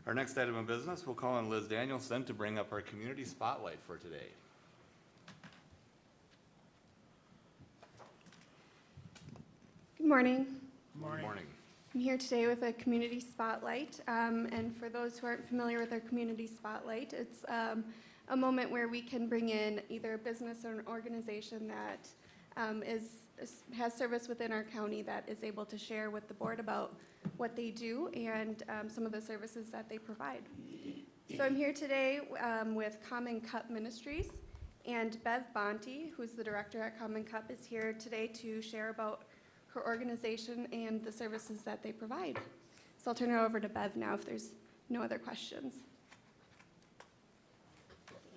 Our next item of business, we'll call on Liz Danielson to bring up our community spotlight for today. Good morning. Good morning. I'm here today with a community spotlight, and for those who aren't familiar with our community spotlight, it's a moment where we can bring in either a business or an organization that has service within our county that is able to share with the board about what they do and some of the services that they provide. So I'm here today with Common Cup Ministries, and Bev Bonte, who's the director at Common Cup, is here today to share about her organization and the services that they provide. So I'll turn it over to Bev now if there's no other questions.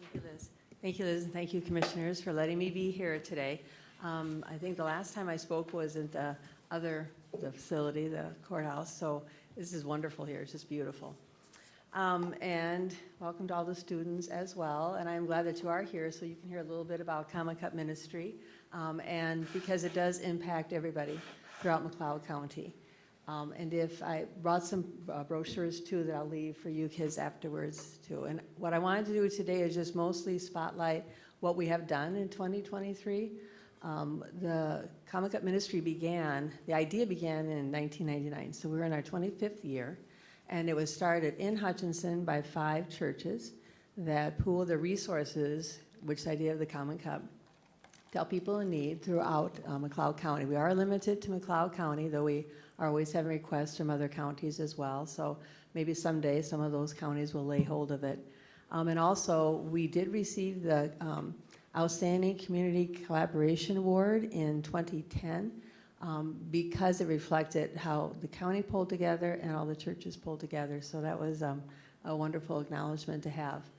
Thank you, Liz. Thank you, Liz, and thank you, commissioners, for letting me be here today. I think the last time I spoke was at the facility, the courthouse, so this is wonderful here. It's just beautiful. And welcome to all the students as well, and I'm glad that you are here so you can hear a little bit about Common Cup Ministry, and because it does impact everybody throughout McLeod County. And if I brought some brochures too that I'll leave for you kids afterwards too. And what I wanted to do today is just mostly spotlight what we have done in 2023. The Common Cup Ministry the idea began in 1999, so we're in our 25th year, and it was started in Hutchinson by 5 churches that pool their resources, which is the idea of the Common Cup, to help people in need throughout McLeod County. We are limited to McLeod County, though we are always having requests from other counties as well, so maybe someday some of those counties will lay hold of it. And also, we did receive the Outstanding Community Collaboration Award in 2010 because it reflected how the county pulled together and all the churches pulled together. So that was a wonderful acknowledgement to have.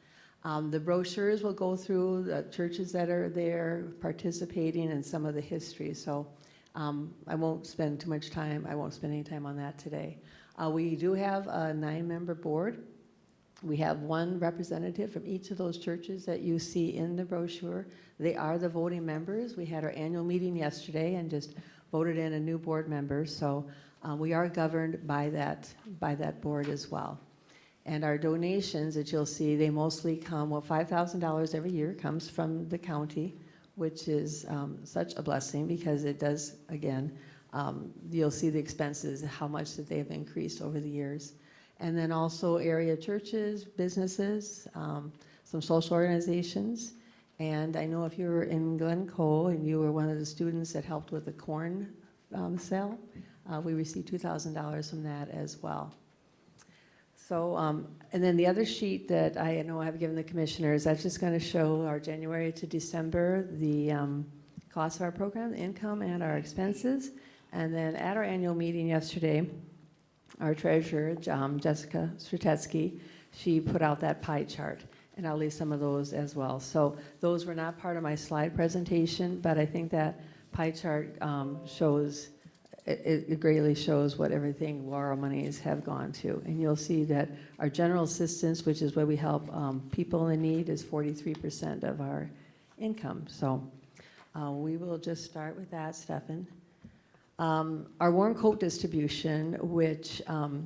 The brochures will go through the churches that are there participating and some of the history. So I won't spend too much time. I won't spend any time on that today. We do have a 9-member board. We have 1 representative from each of those churches that you see in the brochure. They are the voting members. We had our annual meeting yesterday and just voted in a new board member. So we are governed by that board as well. And our donations that you'll see, they mostly come, well, $5,000 every year comes from the county, which is such a blessing because it does, again, you'll see the expenses, how much that they have increased over the years. And then also area churches, businesses, some social organizations. And I know if you were in Glencoe and you were one of the students that helped with the corn sale, we received $2,000 from that as well. So, and then the other sheet that I know I have given the commissioners, that's just going to show our January to December, the cost of our program, the income and our expenses. And then at our annual meeting yesterday, our treasurer, Jessica Stratetsky, she put out that pie chart, and I'll leave some of those as well. So those were not part of my slide presentation, but I think that pie chart shows, it greatly shows what everything our monies have gone to. And you'll see that our general assistance, which is where we help people in need, is 43% of our income. So we will just start with that, Stefan. Our warm coat distribution, which,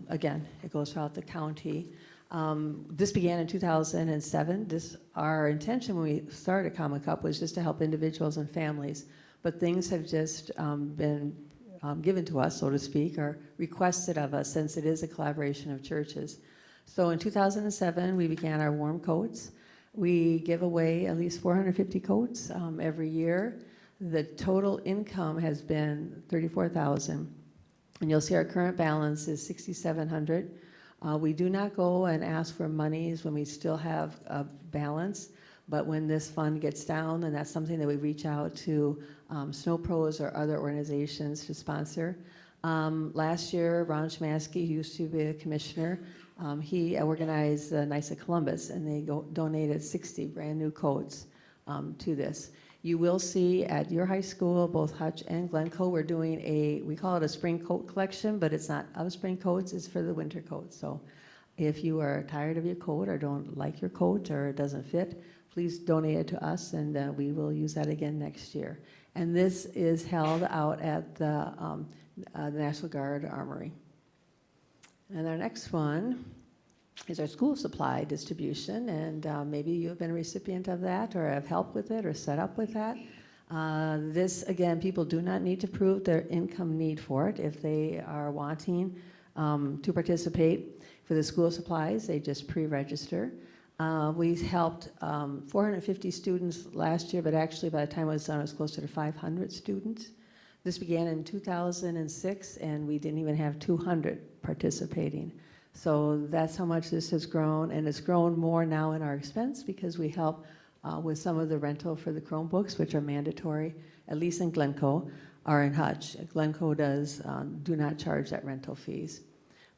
again, it goes throughout the county. This began in 2007. Our intention when we started Common Cup was just to help individuals and families, but things have just been given to us, so to speak, or requested of us since it is a collaboration of churches. So in 2007, we began our warm coats. We give away at least 450 coats every year. The total income has been $34,000, and you'll see our current balance is $6,700. We do not go and ask for monies when we still have a balance, but when this fund gets down, then that's something that we reach out to Snow Pros or other organizations to sponsor. Last year, Ron Schmansky, who used to be a commissioner, he organized the Knights of Columbus, and they donated 60 brand new coats to this. You will see at your high school, both Hutch and Glencoe, we're doing we call it a spring coat collection, but it's not of spring coats, it's for the winter coats. So if you are tired of your coat or don't like your coat or it doesn't fit, please donate it to us, and we will use that again next year. And this is held out at the National Guard Armory. And our next one is our school supply distribution, and maybe you have been a recipient of that or have helped with it or set up with that. This, again, people do not need to prove their income need for it. If they are wanting to participate for the school supplies, they just pre-register. We helped 450 students last year, but actually by the time it was done, it was closer to 500 students. This began in 2006, and we didn't even have 200 participating. So that's how much this has grown, and it's grown more now in our expense because we help with some of the rental for the Chromebooks, which are mandatory, at least in Glencoe, or in Hutch. Glencoe does do not charge that rental fees.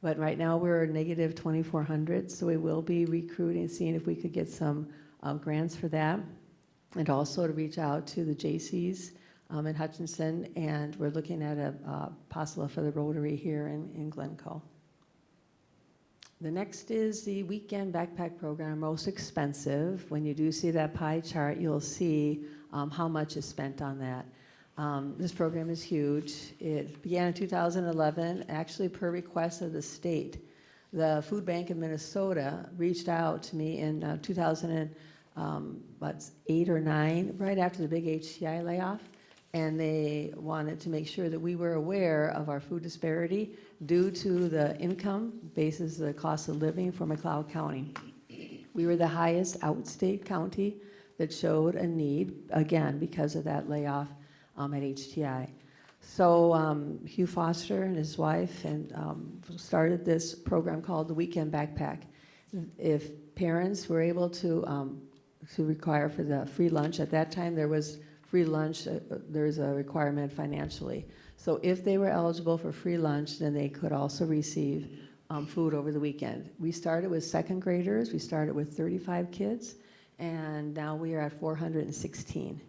But right now we're negative 2,400, so we will be recruiting, seeing if we could get some grants for that, and also to reach out to the J.C.'s in Hutchinson, and we're looking at a possible for the Rotary here in Glencoe. The next is the weekend backpack program, most expensive. When you do see that pie chart, you'll see how much is spent on that. This program is huge. It began in 2011, actually per request of the state. The Food Bank of Minnesota reached out to me in 2008 or 9, right after the big HCI layoff, and they wanted to make sure that we were aware of our food disparity due to the income basis, the cost of living for McLeod County. We were the highest outstate county that showed a need, again, because of that layoff at HTI. So Hugh Foster and his wife started this program called the Weekend Backpack. If parents were able to require for the free lunch, at that time there was free lunch, there's a requirement financially. So if they were eligible for free lunch, then they could also receive food over the weekend. We started with second graders. We started with 35 kids, and now we are at 416.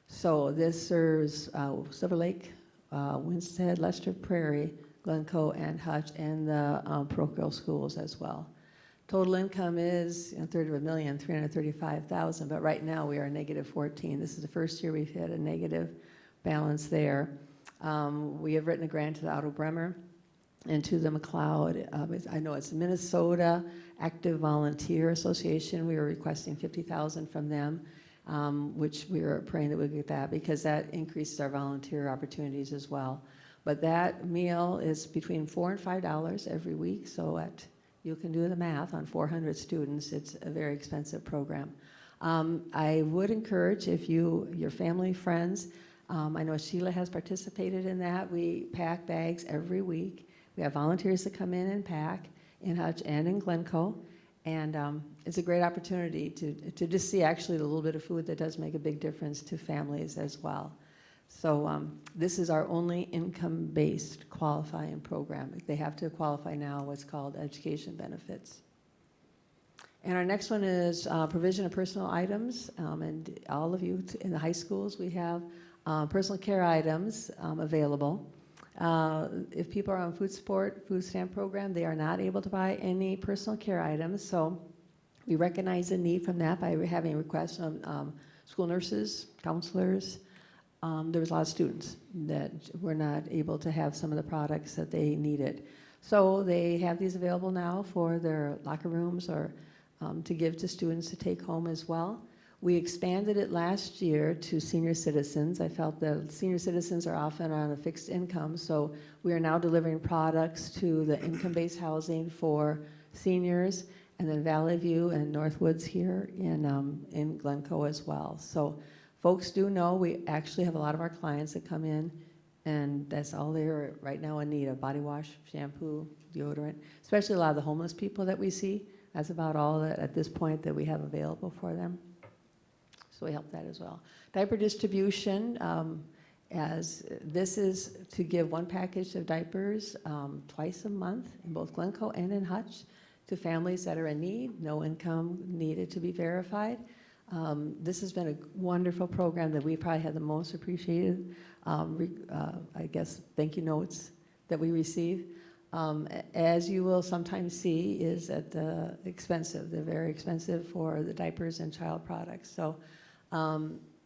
So this serves Silver Lake, Winstead, Lester Prairie, Glencoe, and Hutch, and the parochial schools as well. Total income is $30,335,000, but right now we are negative 14. This is the first year we've hit a negative balance there. We have written a grant to the Otto Bremer and to the McLeod. I know it's the Minnesota Active Volunteer Association. We were requesting $50,000 from them, which we were praying that we'd get that because that increases our volunteer opportunities as well. But that meal is between $4 and $5 every week, so you can do the math on 400 students. It's a very expensive program. I would encourage if your family, friends, I know Sheila has participated in that. We pack bags every week. We have volunteers that come in and pack in Hutch and in Glencoe. And it's a great opportunity to just see actually the little bit of food that does make a big difference to families as well. So this is our only income-based qualifying program. They have to qualify now what's called education benefits. And our next one is provision of personal items. And all of you in the high schools, we have personal care items available. If people are on food stamp program, they are not able to buy any personal care items. So we recognize the need from that by having requests from school nurses, counselors. There was a lot of students that were not able to have some of the products that they needed. So they have these available now for their locker rooms or to give to students to take home as well. We expanded it last year to senior citizens. I felt that senior citizens are often on a fixed income, so we are now delivering products to the income-based housing for seniors, and then Valley View and Northwoods here in Glencoe as well. So folks do know we actually have a lot of our clients that come in, and that's all they're right now in need of: body wash, shampoo, deodorant, especially a lot of the homeless people that we see. That's about all that at this point that we have available for them. So we help that as well. Diaper distribution, as this is to give one package of diapers twice a month in both Glencoe and in Hutch to families that are in need, no income needed to be verified. This has been a wonderful program that we probably had the most appreciated, I guess, thank you notes that we receive. As you will sometimes see, is that expensive. They're very expensive for the diapers and child products. So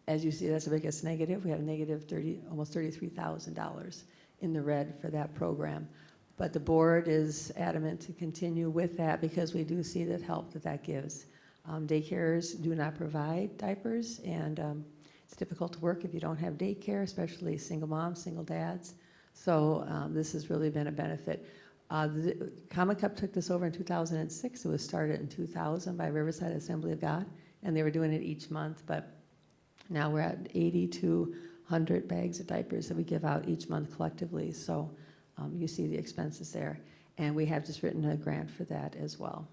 as you see, that's the biggest negative. We have negative almost $33,000 in the red for that program. But the board is adamant to continue with that because we do see that help that gives. Daycares do not provide diapers, and it's difficult to work if you don't have daycare, especially single moms, single dads. So this has really been a benefit. The Common Cup took this over in 2006. It was started in 2000 by Riverside Assembly of God, and they were doing it each month. But now we're at 80 to 100 bags of diapers that we give out each month collectively. So you see the expenses there. And we have just written a grant for that as well.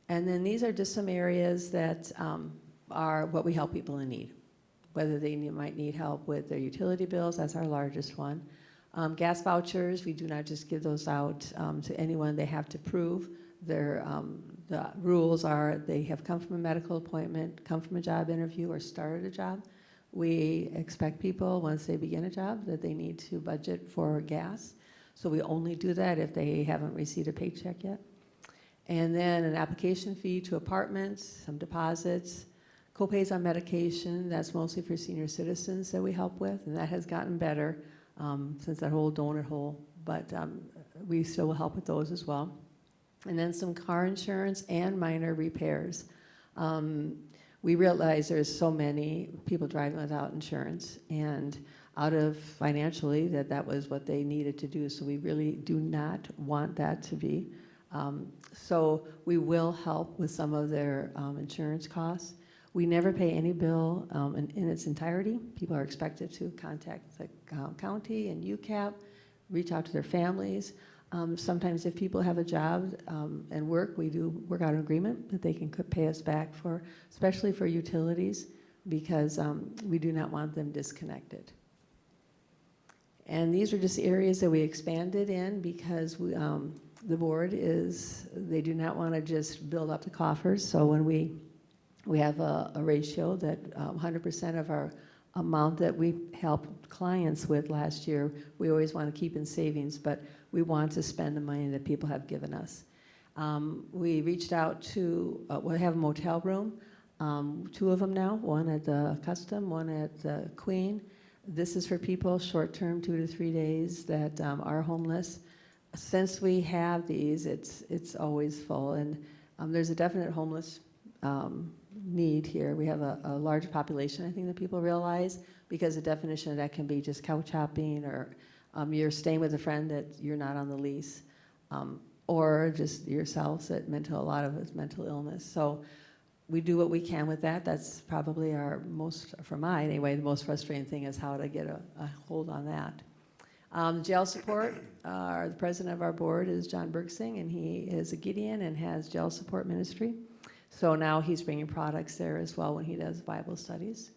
And then these are just some areas that are what we help people in need, whether they might need help with their utility bills. That's our largest one. Gas vouchers, we do not just give those out to anyone. They have to prove their, the rules are they have come from a medical appointment, come from a job interview, or started a job. We expect people, once they begin a job, that they need to budget for gas. So we only do that if they haven't received a paycheck yet. And then an application fee to apartments, some deposits, co-pays on medication. That's mostly for senior citizens that we help with, and that has gotten better since that whole donut hole, but we still will help with those as well. And then some car insurance and minor repairs. We realize there's so many people driving without insurance, and out of financially that was what they needed to do, so we really do not want that to be. So we will help with some of their insurance costs. We never pay any bill in its entirety. People are expected to contact the county and UCAP, reach out to their families. Sometimes if people have a job and work, we do work out an agreement that they can pay us back for, especially for utilities, because we do not want them disconnected. And these are just areas that we expanded in because we, the board they do not want to just build up the coffers. So when we have a ratio that 100% of our amount that we helped clients with last year, we always want to keep in savings, but we want to spend the money that people have given us. We reached out to, we have a motel room, 2 of them now, one at the Custom, one at the Queen. This is for people short-term, 2 to 3 days, that are homeless. Since we have these, it's always full, and there's a definite homeless need here. We have a large population, I think, that people realize, because the definition of that can be just couch hopping, or you're staying with a friend that you're not on the lease, or just yourselves that a lot of it's mental illness. So we do what we can with that. That's probably our most, for mine anyway, the most frustrating thing is how to get a hold on that. Jail support, the president of our board is John Bergsing, and he is a Gideon and has jail support ministry. So now he's bringing products there as well when he does Bible studies.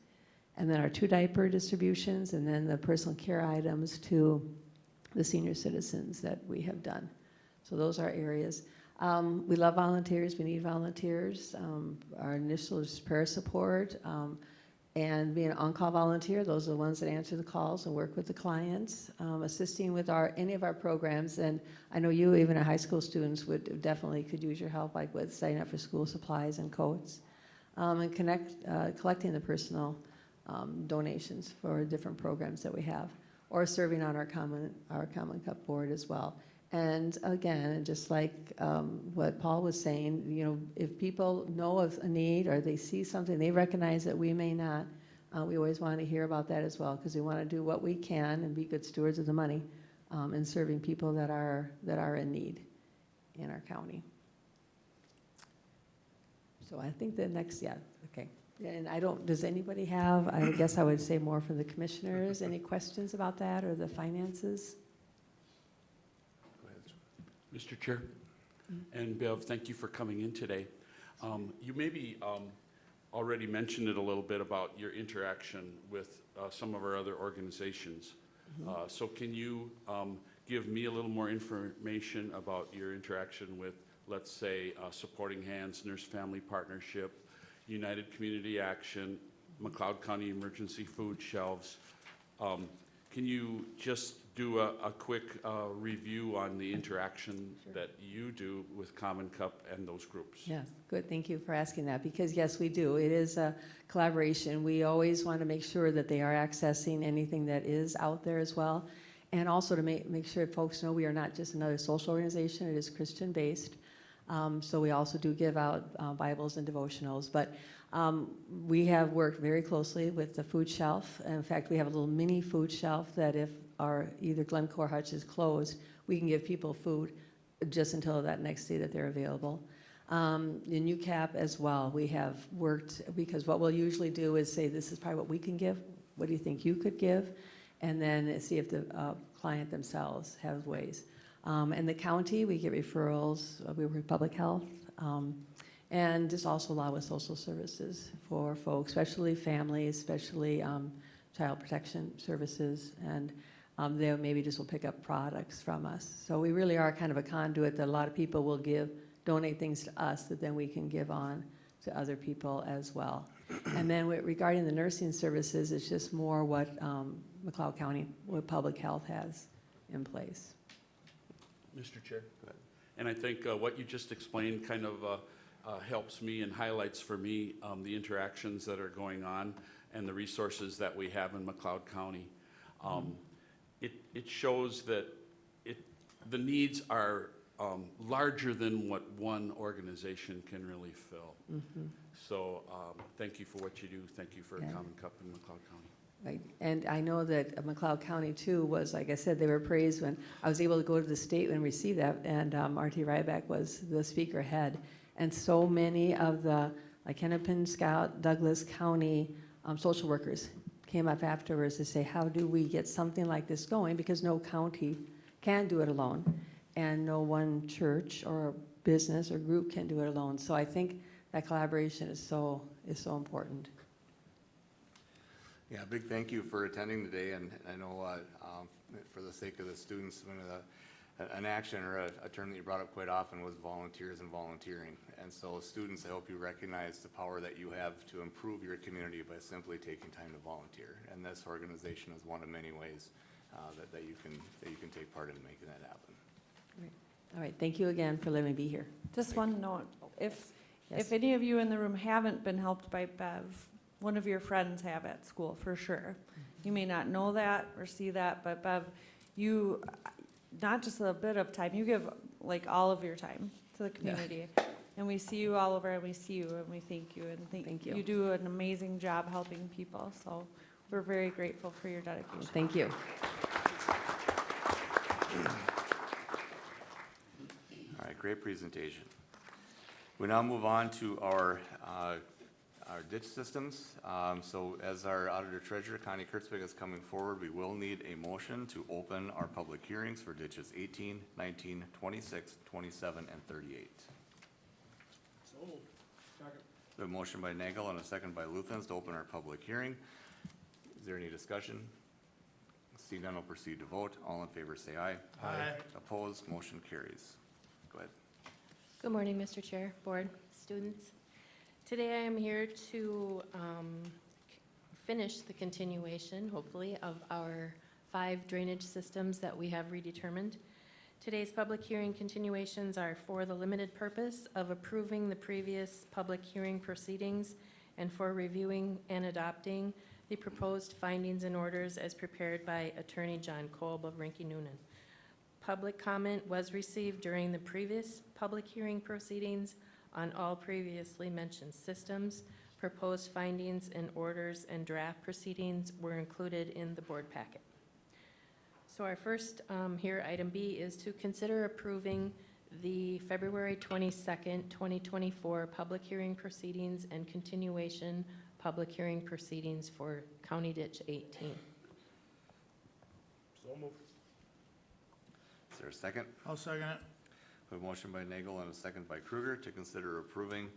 And then our 2 diaper distributions, and then the personal care items to the senior citizens that we have done. So those are areas. We love volunteers. We need volunteers. Our initial is prayer support, and being an on-call volunteer. Those are the ones that answer the calls and work with the clients, assisting with any of our programs. And I know you, even high school students, could use your help, like with setting up for school supplies and coats, and collecting the personal donations for different programs that we have, or serving on our Common Cup board as well. And again, just like what Paul was saying, if people know of a need or they see something they recognize that we may not, we always want to hear about that as well, because we want to do what we can and be good stewards of the money in serving people that are in need in our county. So I think the next, okay. And does anybody have, I guess I would say more for the commissioners, any questions about that or the finances? Mr. Chair, and Bev, thank you for coming in today. You maybe already mentioned it a little bit about your interaction with some of our other organizations. So can you give me a little more information about your interaction with, let's say, Supporting Hands, Nurse Family Partnership, United Community Action, McLeod County Emergency Food Shelves? Can you just do a quick review on the interaction that you do with Common Cup and those groups? Yes, good. Thank you for asking that, because yes, we do. It is a collaboration. We always want to make sure that they are accessing anything that is out there as well. And also to make sure folks know we are not just another social organization, it is Christian-based. So we also do give out Bibles and devotionals. But we have worked very closely with the food shelf. In fact, we have a little mini food shelf that if our either Glencoe or Hutch is closed, we can give people food just until that next day that they're available. In UCAP as well, we have worked, because what we'll usually do is say, this is probably what we can give. What do you think you could give? And then see if the client themselves have ways. And the county, we get referrals, we work with public health, and just also a lot with social services for folks, especially families, especially child protection services, and they maybe just will pick up products from us. So we really are kind of a conduit that a lot of people will donate things to us that then we can give on to other people as well. And then regarding the nursing services, it's just more what McLeod County, what public health has in place. Mr. Chair. Go ahead. And I think what you just explained kind of helps me and highlights for me the interactions that are going on and the resources that we have in McLeod County. It shows that the needs are larger than what one organization can really fill. Mm-hmm. So thank you for what you do. Thank you for Common Cup in McLeod County. Right. And I know that McLeod County too was, like I said, they were praised when I was able to go to the state and receive that, and Marty Ryback was the speaker head. And so many of the, like Hennepin, Scott, Douglas County social workers came up afterwards to say, how do we get something like this going? Because no county can do it alone, and no one church or business or group can do it alone. So I think that collaboration is so important. Yeah, big thank you for attending today, and I know for the sake of the students, an action or a term that you brought up quite often was volunteers and volunteering. And so students, I hope you recognize the power that you have to improve your community by simply taking time to volunteer. And this organization is one of many ways that you can take part in making that happen. Great. All right, thank you again for letting me be here. Just one note, if Yes. any of you in the room haven't been helped by Bev, one of your friends have at school, for sure. You may not know that or see that, but Bev, you, not just a bit of time, you give like all of your time to the community. And we see you all over, and we see you, and we thank you, and Thank you. you do an amazing job helping people, so we're very grateful for your dedication. Thank you. All right, great presentation. We now move on to our ditch systems. So as our auditor treasurer, Connie Kurtzberg, is coming forward, we will need a motion to open our public hearings for ditches 18, 19, 26, 27, and 38. So, second. The motion by Nagel and a second by Luthens to open our public hearing. Is there any discussion? Seeing none, we'll proceed to vote. All in favor say aye. Aye. Opposed, motion carries. Go ahead. Good morning, Mr. Chair, Board, students. Today I am here to finish the continuation, hopefully, of our 5 drainage systems that we have redetermined. Today's public hearing continuations are for the limited purpose of approving the previous public hearing proceedings and for reviewing and adopting the proposed findings and orders as prepared by Attorney John Kolb of Rinky Noonan. Public comment was received during the previous public hearing proceedings on all previously mentioned systems. Proposed findings and orders and draft proceedings were included in the board packet. So our first here, item B, is to consider approving the February 22nd, 2024 public hearing proceedings and continuation public hearing proceedings for County Ditch 18. So moved. Is there a second? I'll second it. We have a motion by Nagel and a second by Kruger to consider approving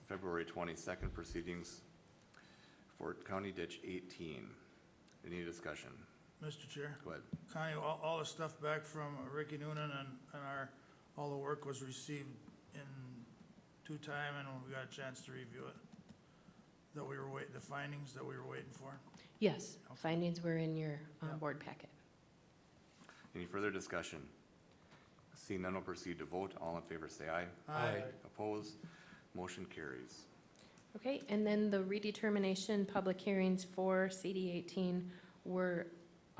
February 22nd proceedings for County Ditch 18. Any discussion? Mr. Chair, Go ahead. Connie, all the stuff back from Ricky Noonan and all the work was received in due time, and we got a chance to review it. That we were the findings that we were waiting for. Yes, findings were in your Yeah. board packet. Any further discussion? Seeing none, we'll proceed to vote. All in favor say aye. Aye. Opposed? Motion carries. Okay, and then the redetermination public hearings for CD 18 were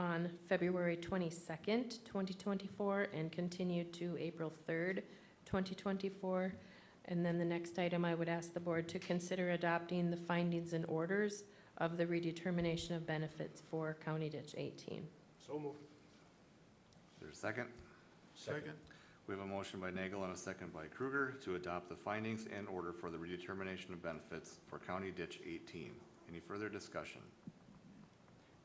on February 22nd, 2024, and continued to April 3rd, 2024. And then the next item, I would ask the board to consider adopting the findings and orders of the redetermination of benefits for County Ditch 18. So moved. Is there a second? Second. We have a motion by Nagel and a second by Kruger to adopt the findings and order for the redetermination of benefits for County Ditch 18. Any further discussion?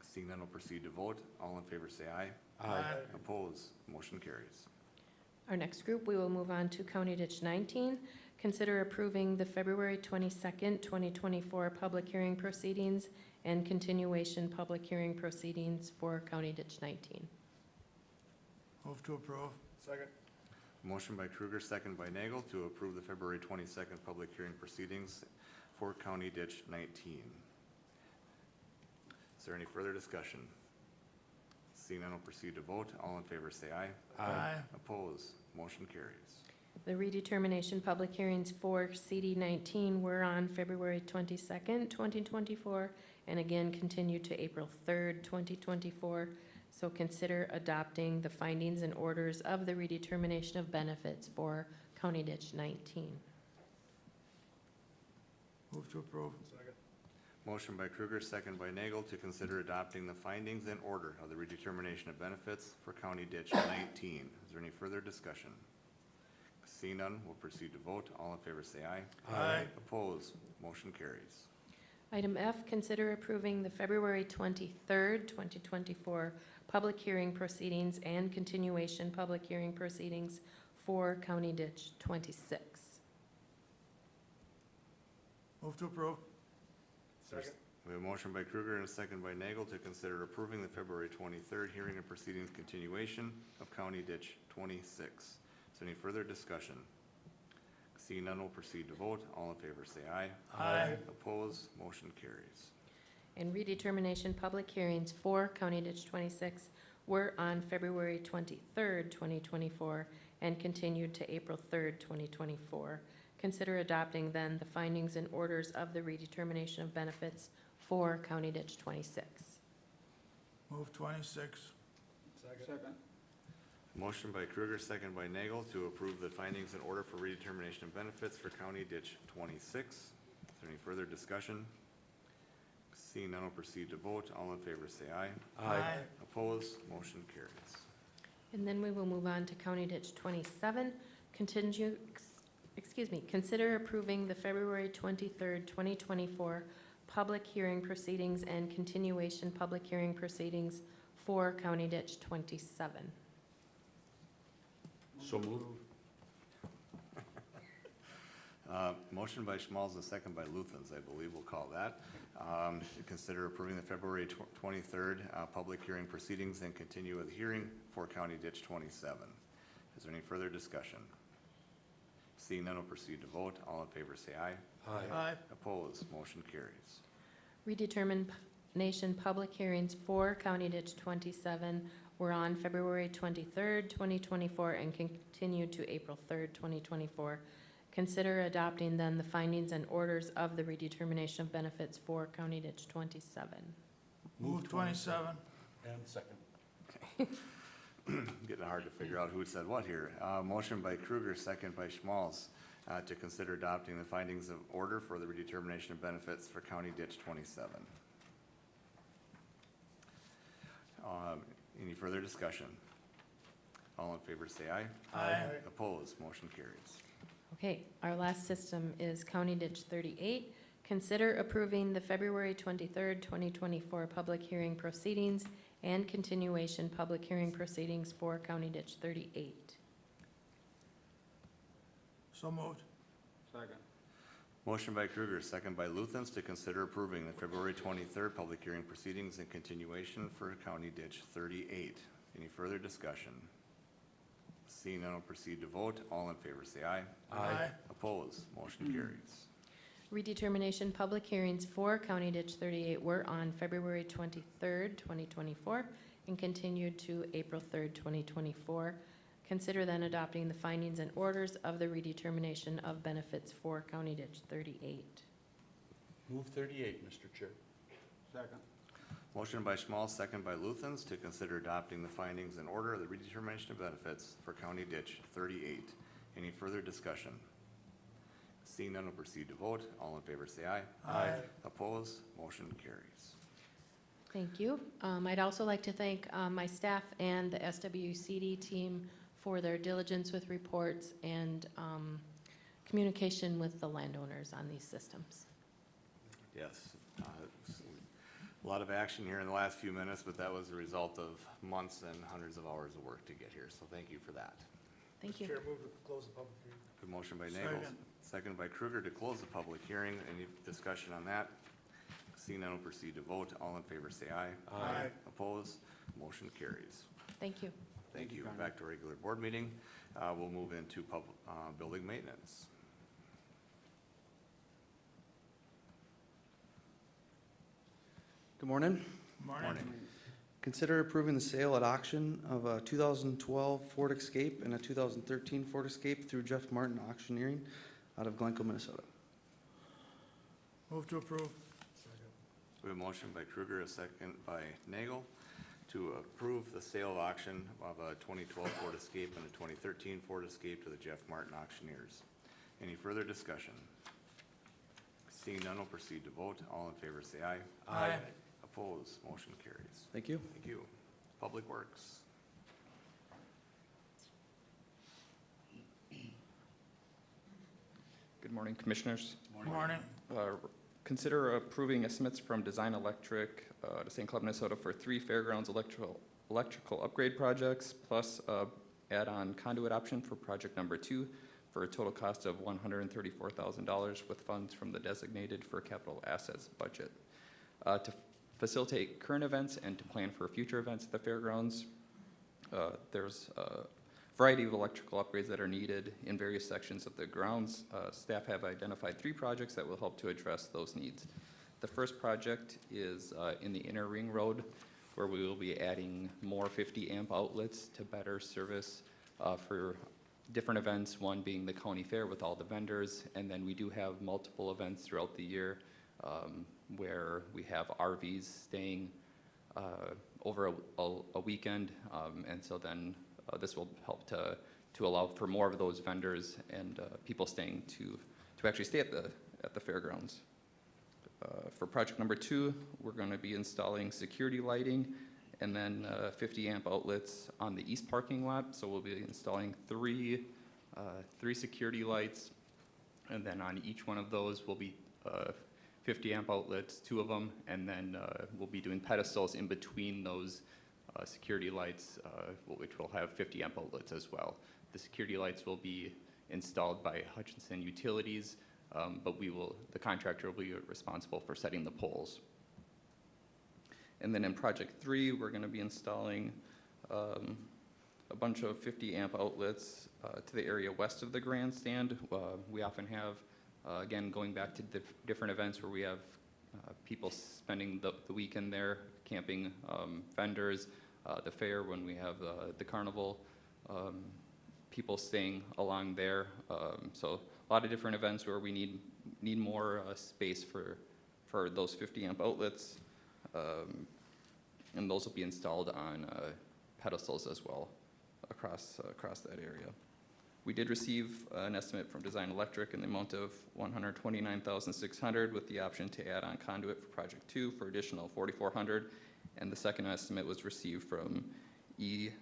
Seeing none, we'll proceed to vote. All in favor say aye. Aye. Opposed? Motion carries. Our next group, we will move on to County Ditch 19. Consider approving the February 22nd, 2024 public hearing proceedings and continuation public hearing proceedings for County Ditch 19. Move to approve. Second. Motion by Kruger, second by Nagel to approve the February 22nd public hearing proceedings for County Ditch 19. Is there any further discussion? Seeing none, we'll proceed to vote. All in favor say aye. Aye. Opposed? Motion carries. The redetermination public hearings for CD 19 were on February 22nd, 2024, and again continued to April 3rd, 2024. So consider adopting the findings and orders of the redetermination of benefits for County Ditch 19. Move to approve. Second. Motion by Kruger, second by Nagel to consider adopting the findings and order of the redetermination of benefits for County Ditch 19. Is there any further discussion? Seeing none, we'll proceed to vote. All in favor say aye. Aye. Opposed? Motion carries. Item F, consider approving the February 23rd, 2024 public hearing proceedings and continuation public hearing proceedings for County Ditch 26. Move to approve. Second. We have a motion by Kruger and a second by Nagel to consider approving the February 23rd hearing and proceedings continuation of County Ditch 26. Is there any further discussion? Seeing none, we'll proceed to vote. All in favor say aye. Aye. Opposed? Motion carries. And redetermination public hearings for County Ditch 26 were on February 23rd, 2024, and continued to April 3rd, 2024. Consider adopting then the findings and orders of the redetermination of benefits for County Ditch 26. Move 26. Second. Motion by Kruger, second by Nagel to approve the findings and order for redetermination of benefits for County Ditch 26. Is there any further discussion? Seeing none, we'll proceed to vote. All in favor say aye. Aye. Opposed? Motion carries. And then we will move on to County Ditch 27. Consider approving the February 23rd, 2024 public hearing proceedings and continuation public hearing proceedings for County Ditch 27. So moved. Motion by Schmalz and second by Luthens, I believe we'll call that. To consider approving the February 23rd public hearing proceedings and continue with hearing for County Ditch 27. Is there any further discussion? Seeing none, we'll proceed to vote. All in favor say aye. Aye. Opposed? Motion carries. Redetermination public hearings for County Ditch 27 were on February 23rd, 2024, and continued to April 3rd, 2024. Consider adopting then the findings and orders of the redetermination of benefits for County Ditch 27. Move 27. And second. Getting hard to figure out who said what here. Motion by Kruger, second by Schmalz, to consider adopting the findings of order for the redetermination of benefits for County Ditch 27. Any further discussion? All in favor say aye. Aye. Opposed? Motion carries. Okay, our last system is County Ditch 38. Consider approving the February 23rd, 2024 public hearing proceedings and continuation public hearing proceedings for County Ditch 38. So moved. Second. Motion by Kruger, second by Luthens to consider approving the February 23rd public hearing proceedings and continuation for County Ditch 38. Any further discussion? Seeing none, we'll proceed to vote. All in favor say aye. Aye. Opposed? Motion carries. Redetermination public hearings for County Ditch 38 were on February 23rd, 2024, and continued to April 3rd, 2024. Consider then adopting the findings and orders of the redetermination of benefits for County Ditch 38. Move 38, Mr. Chair. Second. Motion by Schmal, second by Luthens, to consider adopting the findings and order of the redetermination of benefits for County Ditch 38. Any further discussion? Seeing none, will proceed to vote. All in favor say aye. Aye. Opposed? Motion carries. Thank you. I'd also like to thank my staff and the SWCD team for their diligence with reports and communication with the landowners on these systems. Yes. A lot of action here in the last few minutes, but that was the result of months and hundreds of hours of work to get here, so thank you for that. Thank you. Chair, move to close the public hearing. Good motion by Nagel, Second. second by Kruger to close the public hearing. Any discussion on that? Seeing none, will proceed to vote. All in favor say aye. Aye. Opposed? Motion carries. Thank you. Thank you. Back to regular board meeting. We'll move into building maintenance. Good morning. Morning. Consider approving the sale at auction of a 2012 Ford Escape and a 2013 Ford Escape through Jeff Martin Auctioneering out of Glencoe, Minnesota. Move to approve. We have a motion by Kruger, a second by Nagel, to approve the sale of auction of a 2012 Ford Escape and a 2013 Ford Escape to the Jeff Martin Auctioneers. Any further discussion? Seeing none, will proceed to vote. All in favor say aye. Aye. Opposed? Motion carries. Thank you. Thank you. Public Works. Good morning, Commissioners. Morning. Consider approving estimates from Design Electric to St. Cloud, Minnesota for 3 fairgrounds electrical upgrade projects, plus add-on conduit option for project number 2 for a total cost of $134,000 with funds from the designated for capital assets budget. To facilitate current events and to plan for future events at the fairgrounds, there's a variety of electrical upgrades that are needed in various sections of the grounds. Staff have identified 3 projects that will help to address those needs. The first project is in the inner ring road, where we will be adding more 50 amp outlets to better service for different events, one being the county fair with all the vendors, and then we do have multiple events throughout the year where we have RVs staying over a weekend, and so then this will help to allow for more of those vendors and people staying to actually stay at the fairgrounds. For project number 2, we're going to be installing security lighting and then 50 amp outlets on the east parking lot. So we'll be installing three security lights, and then on each one of those will be 50 amp outlets, 2 of them, and then we'll be doing pedestals in between those security lights, which will have 50 amp outlets as well. The security lights will be installed by Hutchinson Utilities, but the contractor will be responsible for setting the poles. And then in project 3, we're going to be installing a bunch of 50 amp outlets to the area west of the grandstand. We often have, again, going back to different events where we have people spending the weekend there, camping, vendors, the fair when we have the carnival, people staying along there. So a lot of different events where we need more space for those 50 amp outlets, and those will be installed on pedestals as well across that area. We did receive an estimate from Design Electric in the amount of $129,600 with the option to add on conduit for project 2 for additional $4,400, and the second estimate was received from E2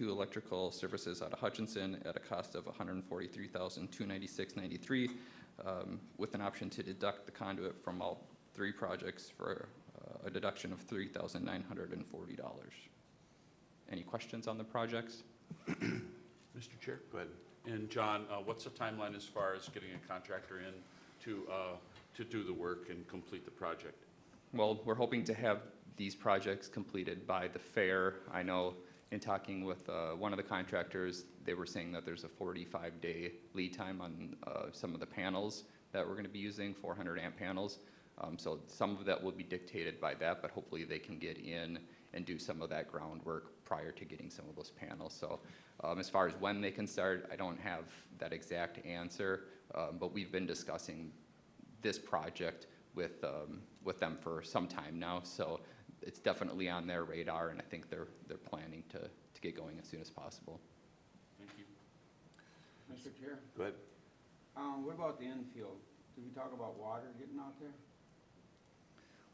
Electrical Services out of Hutchinson at a cost of $143,296.93, with an option to deduct the conduit from all 3 projects for a deduction of $3,940. Any questions on the projects? Mr. Chair? Go ahead. And John, what's the timeline as far as getting a contractor in to do the work and complete the project? Well, we're hoping to have these projects completed by the fair. I know in talking with one of the contractors, they were saying that there's a 45-day lead time on some of the panels that we're going to be using, 400 amp panels. So some of that will be dictated by that, but hopefully they can get in and do some of that groundwork prior to getting some of those panels. So as far as when they can start, I don't have that exact answer, but we've been discussing this project with them for some time now. So it's definitely on their radar, and I think they're planning to get going as soon as possible. Thank you. Mr. Chair, Go ahead. what about the infield? Did we talk about water getting out there?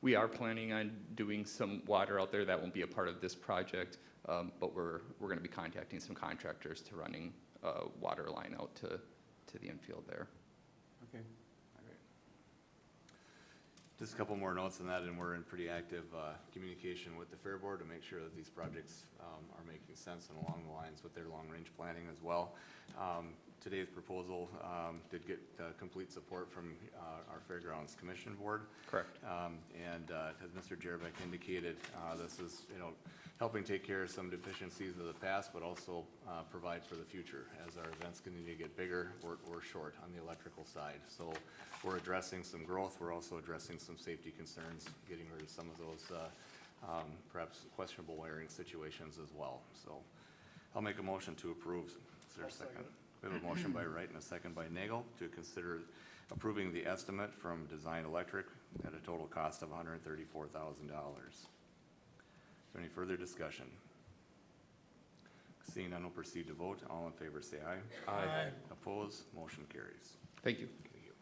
We are planning on doing some water out there. That won't be a part of this project, but we're going to be contacting some contractors to running a water line out to the infield there. Okay, all right. Just a couple more notes on that, and we're in pretty active communication with the Fair Board to make sure that these projects are making sense and along the lines with their long-range planning as well. Today's proposal did get complete support from our Fairgrounds Commission Board. Correct. And as Mr. Jerbeck indicated, this is, helping take care of some deficiencies of the past, but also provide for the future. As our events continue to get bigger, we're short on the electrical side. So we're addressing some growth. We're also addressing some safety concerns, getting rid of some of those perhaps questionable wiring situations as well. So I'll make a motion to approve. Is there a second? We have a motion by Wright and a second by Nagel to consider approving the estimate from Design Electric at a total cost of $134,000. Is there any further discussion? Seeing none, we'll proceed to vote. All in favor say aye. Aye. Opposed? Motion carries. Thank you. Thank you.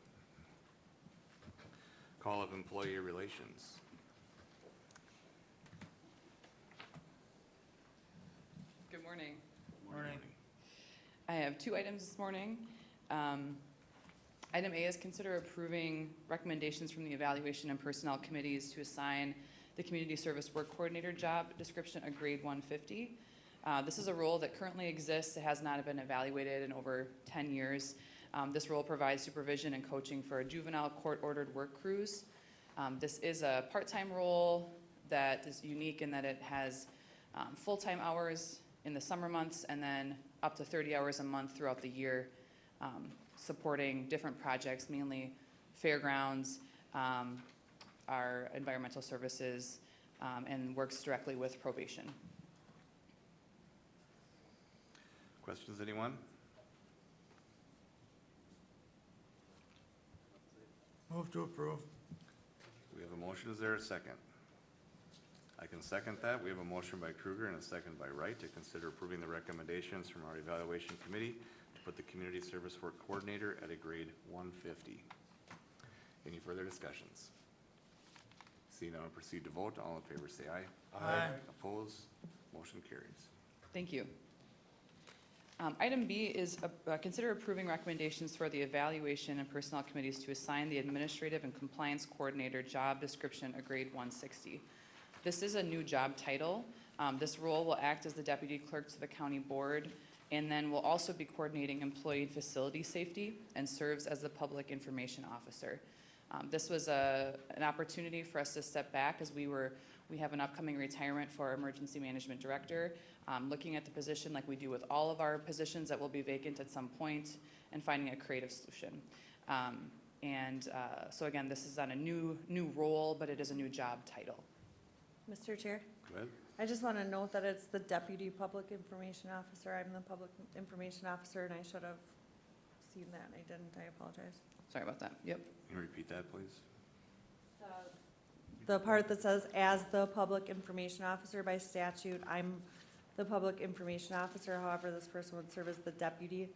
Call of Employee Relations. Good morning. Morning. I have two items this morning. Item A is consider approving recommendations from the Evaluation and Personnel Committees to assign the Community Service Work Coordinator job description a grade 150. This is a role that currently exists. It has not been evaluated in over 10 years. This role provides supervision and coaching for juvenile court-ordered work crews. This is a part-time role that is unique in that it has full-time hours in the summer months and then up to 30 hours a month throughout the year, supporting different projects, mainly fairgrounds, our environmental services, and works directly with probation. Questions, anyone? Move to approve. We have a motion. Is there a second? I can second that. We have a motion by Kruger and a second by Wright to consider approving the recommendations from our evaluation committee to put the Community Service Work Coordinator at a grade 150. Any further discussions? Seeing none, we'll proceed to vote. All in favor say aye. Aye. Opposed? Motion carries. Thank you. Item B is consider approving recommendations for the Evaluation and Personnel Committees to assign the Administrative and Compliance Coordinator job description a grade 160. This is a new job title. This role will act as the Deputy Clerk to the County Board and then will also be coordinating employee and facility safety and serves as the Public Information Officer. This was an opportunity for us to step back as we have an upcoming retirement for our Emergency Management Director, looking at the position like we do with all of our positions that will be vacant at some point and finding a creative solution. So again, this is on a new role, but it is a new job title. Mr. Chair, Go ahead. I just want to note that it's the Deputy Public Information Officer. I'm the Public Information Officer, and I should have seen that, and I didn't. I apologize. Sorry about that. Yep. Can you repeat that, please? The part that says, as the Public Information Officer by statute, I'm the Public Information Officer. However, this person would serve as the deputy.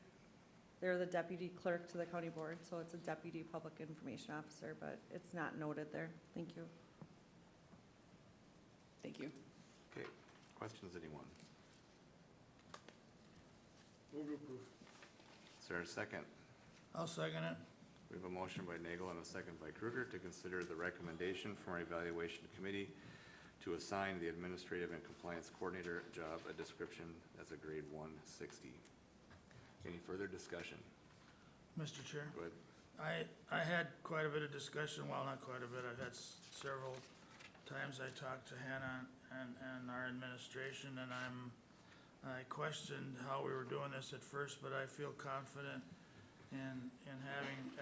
They're the Deputy Clerk to the County Board, so it's a Deputy Public Information Officer, but it's not noted there. Thank you. Thank you. Okay. Questions, anyone? Move to approve. Is there a second? I'll second it. We have a motion by Nagel and a second by Kruger to consider the recommendation from our evaluation committee to assign the Administrative and Compliance Coordinator job a description as a grade 160. Any further discussion? Mr. Chair, Go ahead. I had quite a bit of discussion, well, not quite a bit, I've had several times I talked to Hannah and our administration, and I questioned how we were doing this at first, but I feel confident in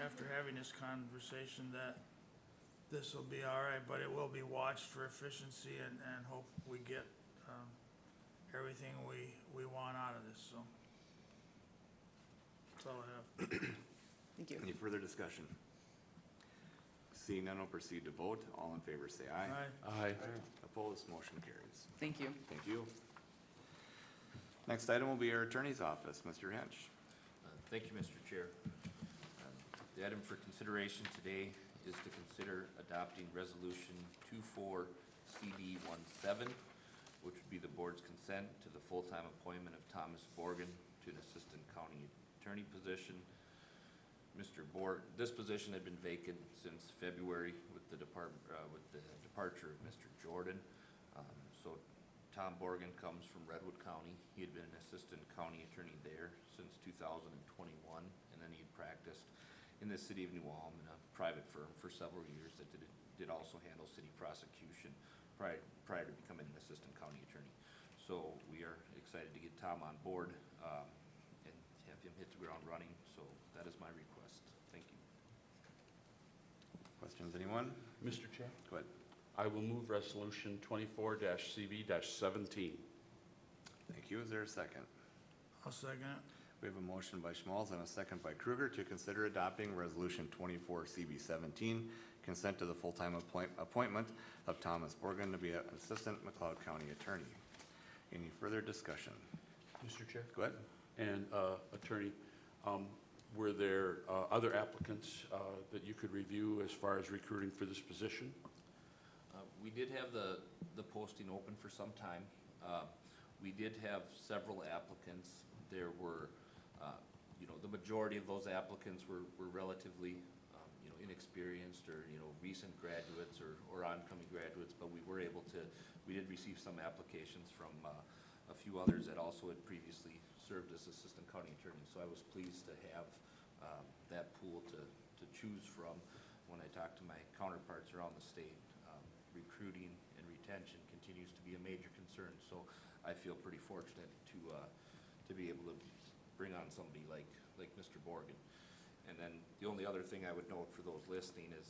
after having this conversation that this will be all right, but it will be watched for efficiency and hope we get everything we want out of this, so. That's all I have. Thank you. Any further discussion? Seeing none, we'll proceed to vote. All in favor, say aye. Aye. Aye. Opposed, motion carries. Thank you. Thank you. Next item will be our attorney's office, Mr. Hench. Thank you, Mr. Chair. The item for consideration today is to consider adopting Resolution 24CD17, which would be the board's consent to the full-time appointment of Thomas Borgen to an assistant county attorney position. This position had been vacant since February with the departure of Mr. Jordan. So Tom Borgen comes from Redwood County. He had been an assistant county attorney there since 2021, and then he had practiced in the city of New Ulm in a private firm for several years that did also handle city prosecution prior to becoming an assistant county attorney. So we are excited to get Tom on board and have him hit the ground running. So that is my request. Thank you. Questions, anyone? Mr. Chair, Go ahead. I will move Resolution 24-CV-17. Thank you. Is there a second? I'll second it. We have a motion by Schmalz and a second by Kruger to consider adopting Resolution 24CB17, consent to the full-time appointment of Thomas Borgen to be an Assistant McLeod County Attorney. Any further discussion? Mr. Chair? Go ahead. And Attorney, were there other applicants that you could review as far as recruiting for this position? We did have the posting open for some time. We did have several applicants. There were, the majority of those applicants were relatively, inexperienced or, recent graduates or oncoming graduates, but we did receive some applications from a few others that also had previously served as assistant county attorney. So I was pleased to have that pool to choose from when I talked to my counterparts around the state. Recruiting and retention continues to be a major concern, so I feel pretty fortunate to be able to bring on somebody like Mr. Borgen. And then the only other thing I would note for those listening is,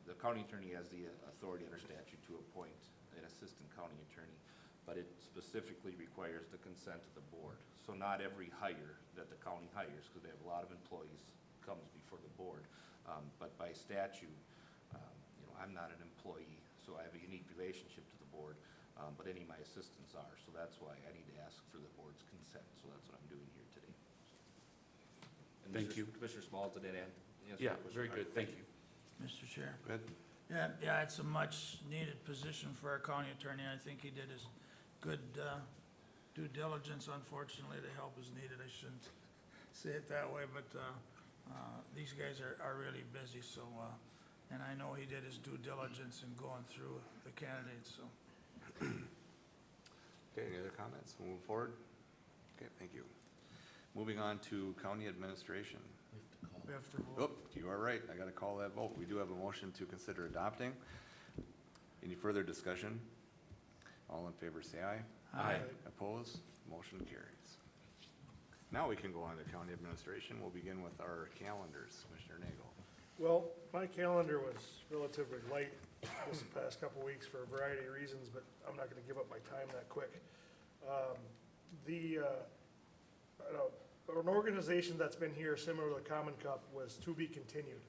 the county attorney has the authority under statute to appoint an assistant county attorney, but it specifically requires the consent of the board. So not every hire that the county hires, because they have a lot of employees, comes before the board. But by statute, I'm not an employee, so I have a unique relationship to the board, but any of my assistants are. So that's why I need to ask for the board's consent. So that's what I'm doing here today. And Thank you. Commissioner Small, did that answer Yeah, your question? very good. Thank you. Mr. Chair. Go ahead. Yeah, it's a much-needed position for our county attorney. I think he did his good due diligence. Unfortunately, the help is needed. I shouldn't say it that way, but these guys are really busy, so, and I know he did his due diligence in going through the candidates, so. Okay, any other comments? Move forward. Okay, thank you. Moving on to county administration. We have to vote. Oh, you are right. I got to call that vote. We do have a motion to consider adopting. Any further discussion? All in favor, say aye. Aye. Opposed? Motion carries. Now we can go on to county administration. We'll begin with our calendars. Commissioner Nagel. Well, my calendar was relatively light this past couple weeks for a variety of reasons, but I'm not gonna give up my time that quick. An organization that's been here similar to the Common Cup was to be continued.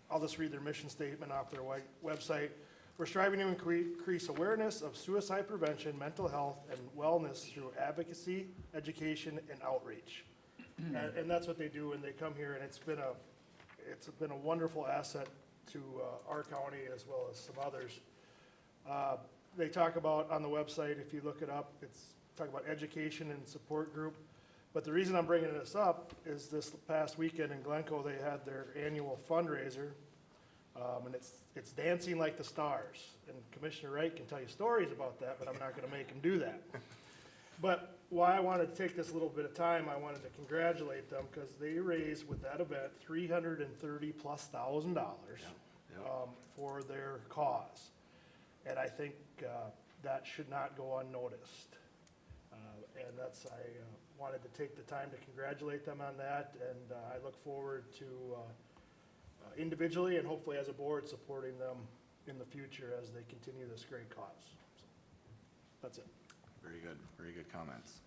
I'll just read their mission statement off their website. We're striving to increase awareness of suicide prevention, mental health, and wellness through advocacy, education, and outreach. And that's what they do, and they come here, and it's been a wonderful asset to our county as well as some others. They talk about, on the website, if you look it up, it's talk about education and support group. But the reason I'm bringing this up is this past weekend in Glencoe, they had their annual fundraiser, and it's Dancing Like the Stars. And Commissioner Wright can tell you stories about that, but I'm not gonna make him do that. But why I wanted to take this little bit of time, I wanted to congratulate them, because they raised with that event $330,000+ for their cause. And I think that should not go unnoticed. And I wanted to take the time to congratulate them on that, and I look forward to individually and hopefully as a board supporting them in the future as they continue this great cause. So, that's it. Very good comments.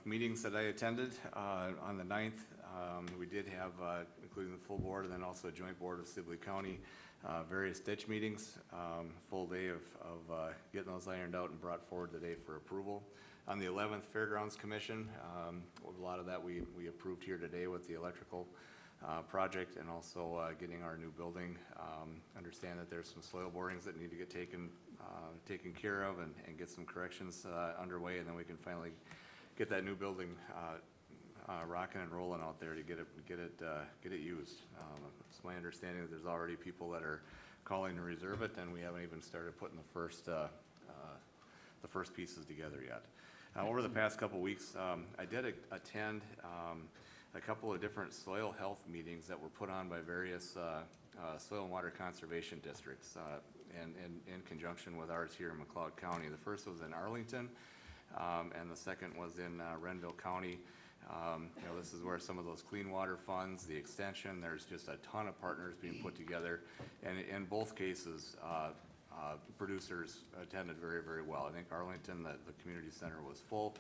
Meetings that I attended, on the 9th, We did have, including the full board and then also a joint board of Sibley County, various ditch meetings, full day of getting those ironed out and brought forward today for approval. On the 11th Fairgrounds Commission, a lot of that we approved here today with the electrical project and also getting our new building. Understand that there's some soil borings that need to get taken care of and get some corrections underway, and then we can finally get that new building rocking and rolling out there to get it used. It's my understanding that there's already people that are calling to reserve it, and we haven't even started putting the first pieces together yet. Over the past couple weeks, I did attend a couple of different soil health meetings that were put on by various soil and water conservation districts in conjunction with ours here in McLeod County. The first was in Arlington, and the second was in Renville County. This is where some of those clean water funds, the extension, there's just a ton of partners being put together. And in both cases, producers attended very, very well. I think Arlington, the community center was full.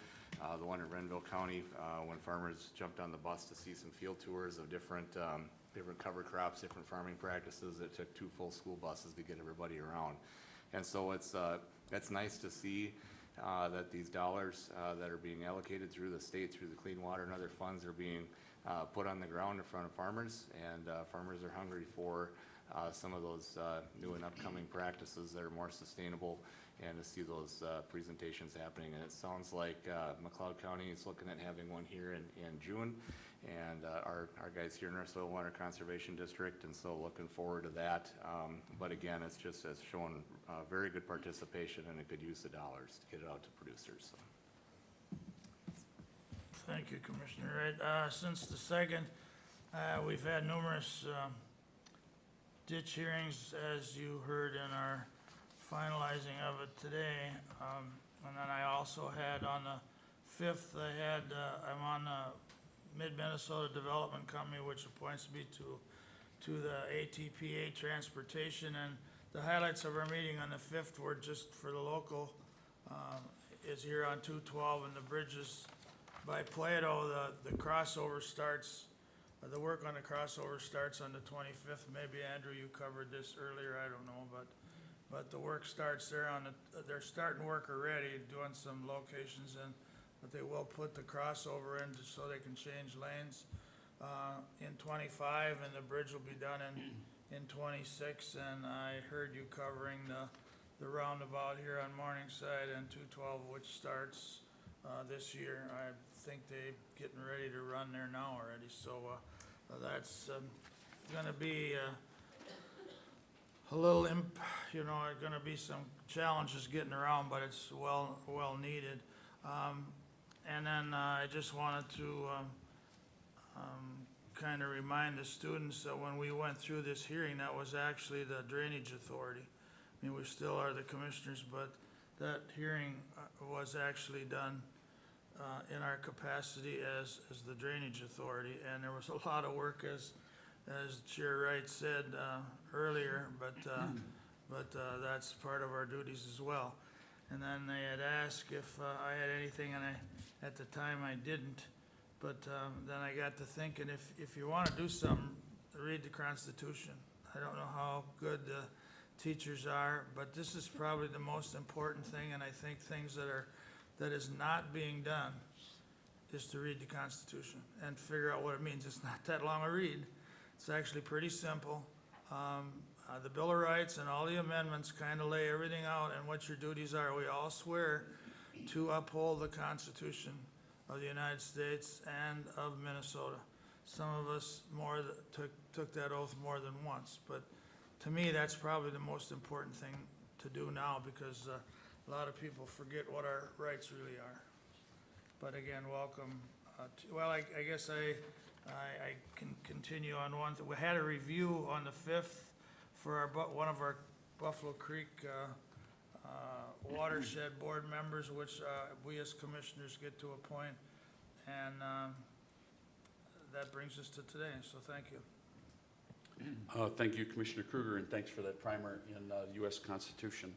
The one in Renville County, when farmers jumped on the bus to see some field tours of different cover crops, different farming practices, it took 2 full school buses to get everybody around. And so it's nice to see that these dollars that are being allocated through the state, through the clean water and other funds are being put on the ground in front of farmers, and farmers are hungry for some of those new and upcoming practices that are more sustainable, and to see those presentations happening. And it sounds like McLeod County is looking at having one here in June, and our guys here in our Soil and Water Conservation District, and so looking forward to that. But again, it's shown very good participation and a good use of dollars to get it out to producers. So. Thank you, Commissioner Wright. Since the second, we've had numerous ditch hearings, as you heard in our finalizing of it today. And then I also had on the 5th, I'm on the Mid-Minnesota Development Company, which appoints me to the ATPA Transportation. And the highlights of our meeting on the 5th were just for the local, is here on 212 and the bridges by Plato. The crossover starts, the work on the crossover starts on the 25th. Maybe Andrew, you covered this earlier, I don't know, but the work starts there they're starting work already, doing some locations but they will put the crossover in so they can change lanes in 25, and the bridge will be done in 26. And I heard you covering the roundabout here on Morningside and 212, which starts this year. I think they're getting ready to run there now already. So that's going to be a little, going to be some challenges getting around, but it's well needed. And then I just wanted to kind of remind the students that when we went through this hearing, that was actually the Drainage Authority. I mean, we still are the commissioners, but that hearing was actually done in our capacity as the Drainage Authority, and there was a lot of work, as Chair Wright said earlier, but that's part of our duties as well. And then they had asked if I had anything, and at the time I didn't, but then I got to thinking, if you want to do something, read the Constitution. I don't know how good the teachers are, but this is probably the most important thing, and I think things that is not being done is to read the Constitution and figure out what it means. It's not that long a read. It's actually pretty simple. The Bill of Rights and all the amendments kind of lay everything out and what your duties are. We all swear to uphold the Constitution of the United States and of Minnesota. Some of us took that oath more than once, but to me, that's probably the most important thing to do now, because a lot of people forget what our rights really are. But again, welcome. I guess I can continue on one. We had a review on the 5th for one of our Buffalo Creek watershed board members, which we as commissioners get to appoint, and that brings us to today. So thank you. Thank you, Commissioner Kruger, and thanks for that primer in the U.S. Constitution.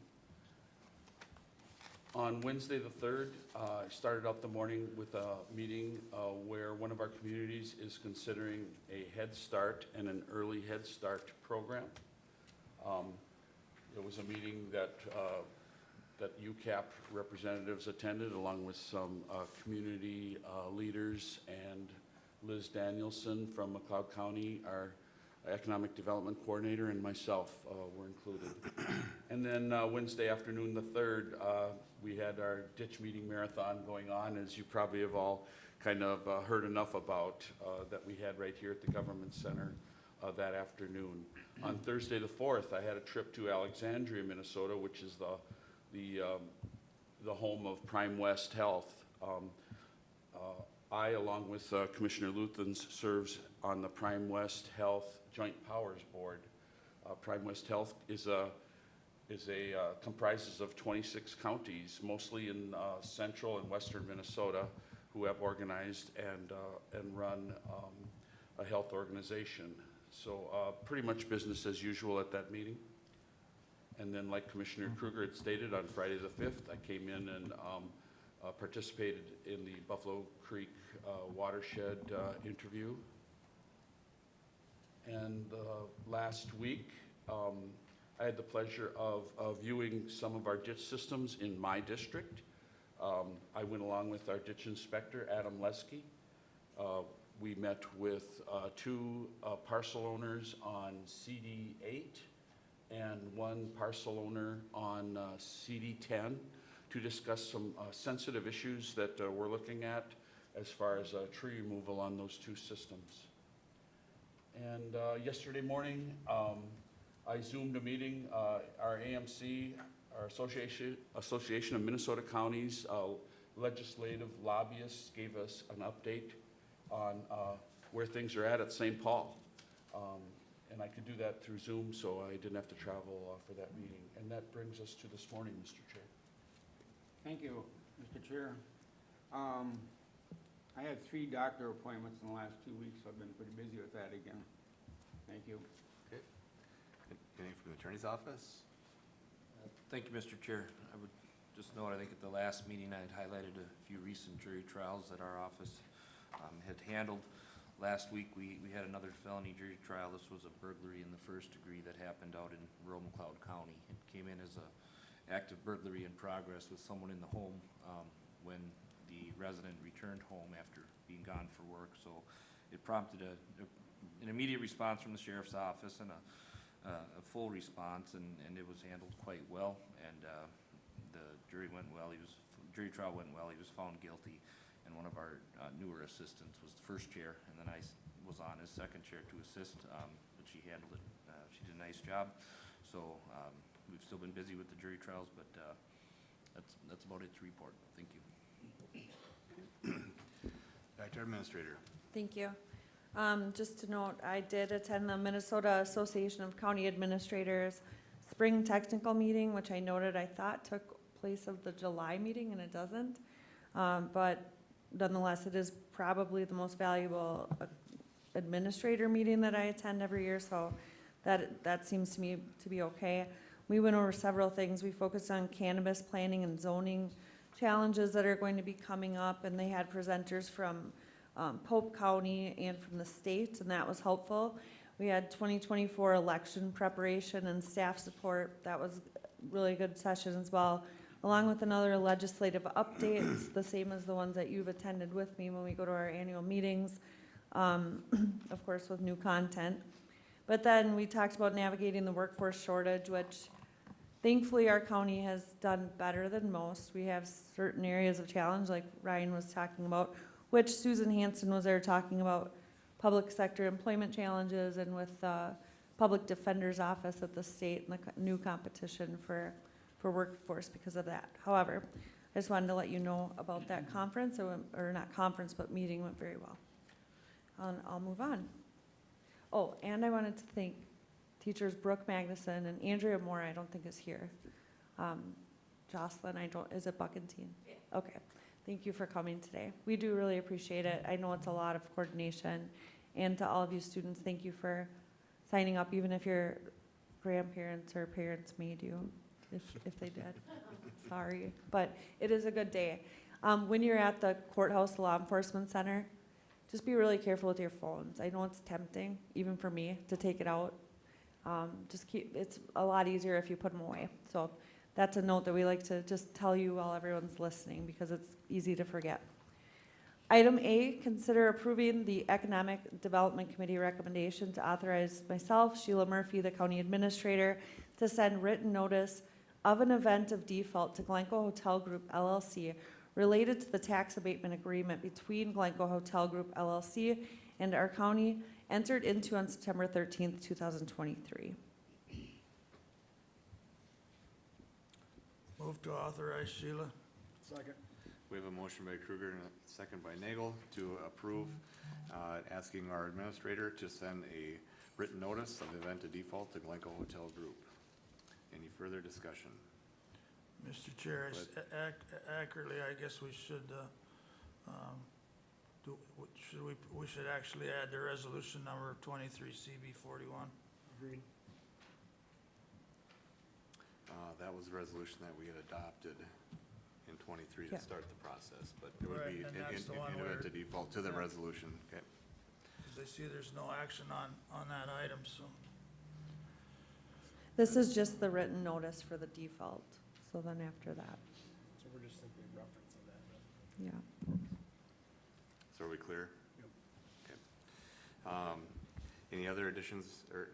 On Wednesday, the 3rd, I started out the morning with a meeting where one of our communities is considering a Head Start and an Early Head Start program. It was a meeting that UCAP representatives attended, along with some community leaders, and Liz Danielson from McLeod County, our Economic Development Coordinator, and myself were included. And then Wednesday afternoon, the 3rd, we had our ditch meeting marathon going on, as you probably have all kind of heard enough about, that we had right here at the Government Center that afternoon. On Thursday, the 4th, I had a trip to Alexandria, Minnesota, which is the home of Prime West Health. I, along with Commissioner Luthens, serves on the Prime West Health Joint Powers Board. Prime West Health comprises of 26 counties, mostly in central and western Minnesota, who have organized and run a health organization. So pretty much business as usual at that meeting. And then, like Commissioner Kruger had stated, on Friday the 5th, I came in and participated in the Buffalo Creek watershed interview. And last week, I had the pleasure of viewing some of our ditch systems in my district. I went along with our ditch inspector, Adam Lesky. We met with 2 parcel owners on CD 8 and 1 parcel owner on CD 10 to discuss some sensitive issues that we're looking at as far as tree removal on those 2 systems. And yesterday morning, I Zoomed a meeting. Our AMC, our Association of Minnesota Counties legislative lobbyists, gave us an update on where things are at St. Paul. And I could do that through Zoom, so I didn't have to travel for that meeting. And that brings us to this morning, Mr. Chair. Thank you, Mr. Chair. I had 3 doctor appointments in the last 2 weeks, so I've been pretty busy with that again. Thank you. Okay. Anything from the Attorney's Office? Thank you, Mr. Chair. I would just note, I think at the last meeting, I had highlighted a few recent jury trials that our office had handled. Last week, we had another felony jury trial. This was a burglary in the 1st degree that happened out in rural McLeod County. It came in as a active burglary in progress with someone in the home when the resident returned home after being gone for work. So it prompted an immediate response from the sheriff's office and a full response, and it was handled quite well. And the jury went well. Jury trial went well. He was found guilty. And one of our newer assistants was the first chair, and then I was on as second chair to assist, but she handled it. She did a nice job. So we've still been busy with the jury trials, but that's about it to report. Thank you. Back to our Administrator. Thank you. Just to note, I did attend the Minnesota Association of County Administrators Spring Technical Meeting, which I noted I thought took place of the July meeting, and it doesn't. But nonetheless, it is probably the most valuable administrator meeting that I attend every year, so that seems to me to be okay. We went over several things. We focused on cannabis planning and zoning challenges that are going to be coming up, and they had presenters from Pope County and from the state, and that was helpful. We had 2024 election preparation and staff support. That was really good session as well, along with another legislative updates, the same as the ones that you've attended with me when we go to our annual meetings, of course with new content. But then we talked about navigating the workforce shortage, which thankfully our county has done better than most. We have certain areas of challenge, like Ryan was talking about, which Susan Hansen was there talking about public sector employment challenges, and with the public defender's office at the state and the new competition for workforce because of that. However, I just wanted to let you know about that conference, or not conference, but meeting went very well. I'll move on. Oh, and I wanted to thank teachers Brooke Magnuson and Andrea Moore, I don't think is here. Jocelyn, is it Buckentine? Yeah. Okay, thank you for coming today. We do really appreciate it. I know it's a lot of coordination. And to all of you students, thank you for signing up, even if your grandparents or parents made you, if they did. sorry, but it is a good day. When you're at the courthouse law enforcement center, just be really careful with your phones. I know it's tempting, even for me, to take it out. It's a lot easier if you put them away. So that's a note that we like to just tell you while everyone's listening, because it's easy to forget. Item A, consider approving the Economic Development Committee recommendation to authorize myself, Sheila Murphy, the county administrator, to send written notice of an event of default to Glencoe Hotel Group LLC related to the tax abatement agreement between Glencoe Hotel Group LLC and our county entered into on September 13th, 2023. Move to authorize Sheila. Second. We have a motion by Kruger and a second by Nagel to approve, asking our administrator to send a written notice of event of default to Glencoe Hotel Group. Any further discussion? Mr. Chair, accurately, I guess we should, we should actually add the resolution number 23 CB 41. Agreed. That was a resolution that we had adopted in 23 to Yeah. start the process, but it would Right, be and that's the one in where- event of default to the Yeah. resolution, okay? Because I see there's no action on that item, so. This is just the written notice for the default. So then after that, So we're just simply referencing that. yeah. So are we clear? Yep. Okay. Any other additions or,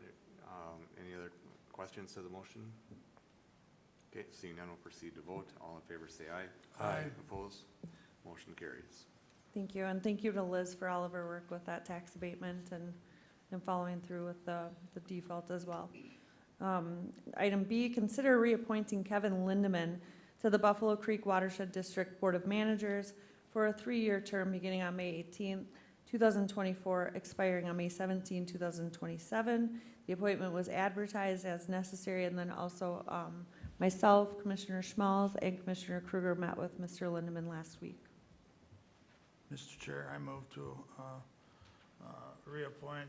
any other questions to the motion? Okay, seeing none, we'll proceed to vote. All in favor, say aye. Aye. Opposed? Motion carries. Thank you, and thank you to Liz for all of her work with that tax abatement and following through with the default as well. Item B, consider reappointing Kevin Lindeman to the Buffalo Creek Watershed District Board of Managers for a 3-year term beginning on May 18th, 2024, expiring on May 17, 2027. The appointment was advertised as necessary, and then also myself, Commissioner Schmalz, and Commissioner Kruger met with Mr. Lindeman last week. Mr. Chair, I move to reappoint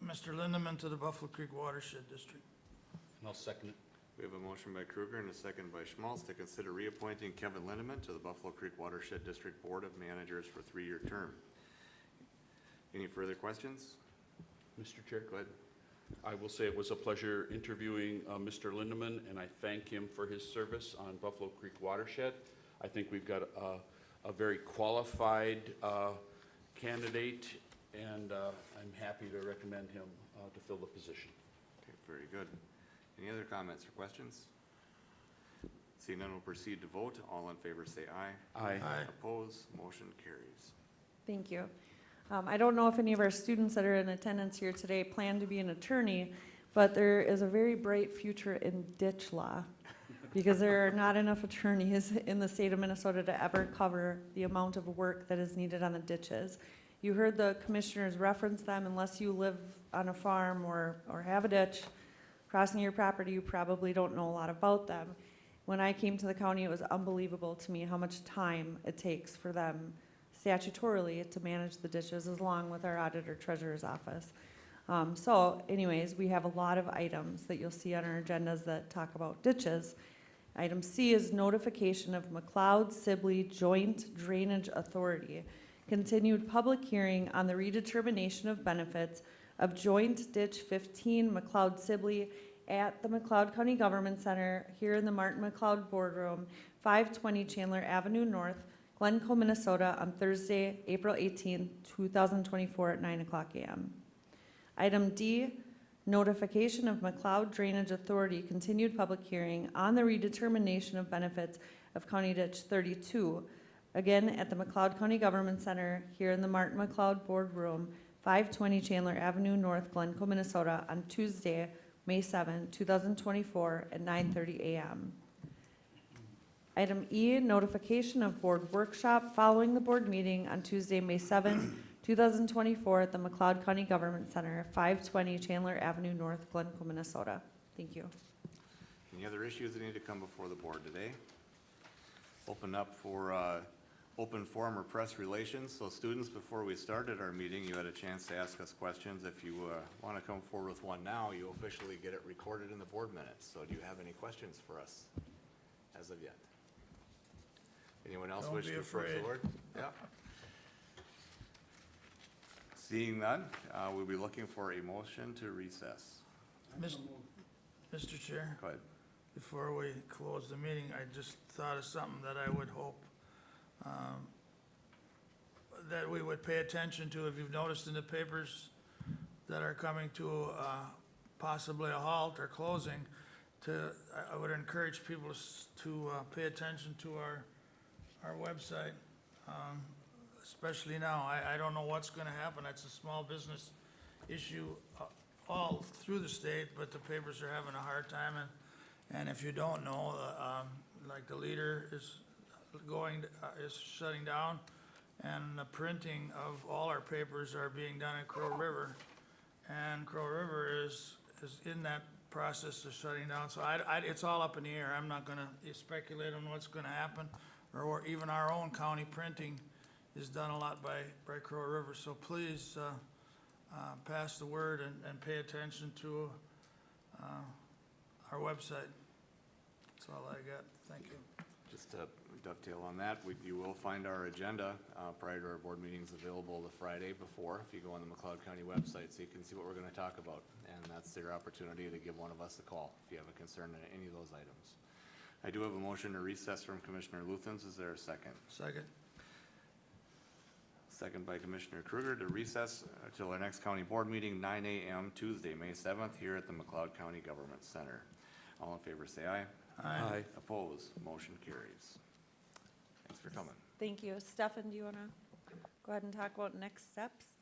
Mr. Lindeman to the Buffalo Creek Watershed District. I'll second it. We have a motion by Kruger and a second by Schmalz to consider reappointing Kevin Lindeman to the Buffalo Creek Watershed District Board of Managers for a 3-year term. Any further questions? Mr. Chair? Go ahead. I will say it was a pleasure interviewing Mr. Lindeman, and I thank him for his service on Buffalo Creek Watershed. I think we've got a very qualified candidate, and I'm happy to recommend him to fill the position. Okay, very good. Any other comments or questions? Seeing none, we'll proceed to vote. All in favor, say aye. Aye. Aye. Opposed? Motion carries. Thank you. I don't know if any of our students that are in attendance here today plan to be an attorney, but there is a very bright future in ditch law because there are not enough attorneys in the state of Minnesota to ever cover the amount of work that is needed on the ditches. You heard the commissioners reference them. Unless you live on a farm or have a ditch crossing your property, you probably don't know a lot about them. When I came to the county, it was unbelievable to me how much time it takes for them statutorily to manage the ditches, along with our auditor treasurer's office. So anyways, we have a lot of items that you'll see on our agendas that talk about ditches. Item C is notification of McLeod Sibley Joint Drainage Authority. Continued public hearing on the redetermination of benefits of Joint Ditch 15 McLeod Sibley at the McLeod County Government Center here in the Martin McLeod Boardroom, 520 Chandler Avenue North, Glencoe, Minnesota, on Thursday, April 18, 2024 at 9:00 a.m. Item D, notification of McLeod Drainage Authority continued public hearing on the redetermination of benefits of County Ditch 32, again at the McLeod County Government Center here in the Martin McLeod Boardroom, 520 Chandler Avenue North, Glencoe, Minnesota, on Tuesday, May 7, 2024 at 9:30 a.m. Item E, notification of board workshop following the board meeting on Tuesday, May 7, 2024 at the McLeod County Government Center, 520 Chandler Avenue North, Glencoe, Minnesota. Thank you. Any other issues that need to come before the board today? Open up for open forum or press relations. So students, before we started our meeting, you had a chance to ask us questions. If you want to come forward with one now, you officially get it recorded in the board minutes. So do you have any questions for us as of yet? Anyone else Don't wish be to approach the afraid. board? Yeah. Seeing none, we'll be looking for a motion to recess. Mr. Chair, Go ahead. before we close the meeting, I just thought of something that I would hope that we would pay attention to. If you've noticed in the papers that are coming to possibly a halt or closing, I would encourage people to pay attention to our website, especially now. I don't know what's gonna happen. It's a small business issue all through the state, but the papers are having a hard time. And if you don't know, like the Leader is shutting down, and the printing of all our papers are being done in Crow River. And Crow River is in that process of shutting down. So it's all up in the air. I'm not gonna speculate on what's gonna happen, or even our own county printing is done a lot by Crow River. So please, pass the word and pay attention to, our website. That's all I got. Thank you. Just to dovetail on that, you will find our agenda prior to our board meetings available the Friday before, if you go on the McLeod County website, so you can see what we're gonna talk about. And that's your opportunity to give one of us a call if you have a concern on any of those items. I do have a motion to recess from Commissioner Luthens. Is there a second? Second. Second by Commissioner Kruger to recess till our next county board meeting, 9 a.m. Tuesday, May 7th, here at the McLeod County Government Center. All in favor, say aye. Aye. Opposed, motion carries. Thanks for coming. Thank you. Stefan, do you want to go ahead and talk about next steps?